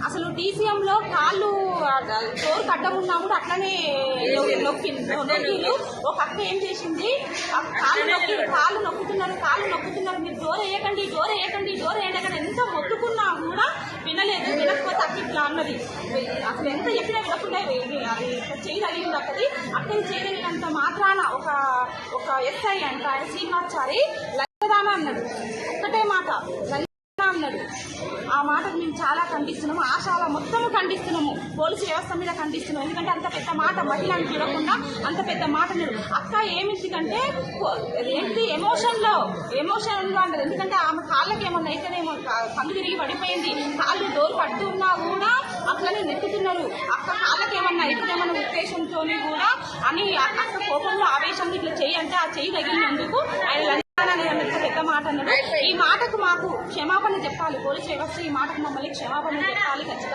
అసలు DCM లో కాళ్ళు డోర్ కట్టం ఉన్నా కూడా అట్లనే నొక్కిలు. ఒక అక్క ఏం చేసింది, కాళ్ళు నొక్కుతున్నారు మీరు డోర్ వేయకండి ఎంత మొత్తుకున్నా కూడా వినలేదు. వినకపోతే అక్క ఇట్లా అన్నది. అసలు ఎంత చెప్పినా వినకుండా అది చేయగలిగింది అక్కడి చేయగలిగినంత మాత్రాన ఒక SI అంట ఆయన శ్రీనివాసారి లంచదాన అన్నాడు. ఒక్కటే మాట అన్నాడు. ఆ మాటకు మేము చాలా ఖండిస్తున్నాము. ఆశాల మొత్తం ఖండిస్తున్నాము. పోలీసు వ్యవస్థ మీద ఖండిస్తున్నాము. ఎందుకంటే అంత పెద్ద మాట మహిళను చూడకుండా అంత పెద్ద మాట అక్క ఏమిందంటే ఏంటి ఎమోషన్లో అన్నది. ఎందుకంటే ఆమె కాళ్ళకి ఏమన్నా అయితేనేమో కళ్ళు తిరిగి పడిపోయింది. కాళ్ళు డోర్ పట్టున్నా కూడా అట్లనే నెక్కుతున్నారు. అక్క కాళ్ళకి ఏమన్నా అయితేమన్న ఉద్దేశంతో కూడా అని అక్క కోపంలో ఆవేశంలో ఇట్లా చేయంటే ఆ చేయి తగిలినందుకు ఆయన పెద్ద మాట అన్నాడు. ఈ మాటకు మాకు క్షమాపణ చెప్పాలి. పోలీసు వ్యవస్థ ఈ మాటకు మమ్మల్ని క్షమాపణ చెప్పాలి ఖచ్చితంగా.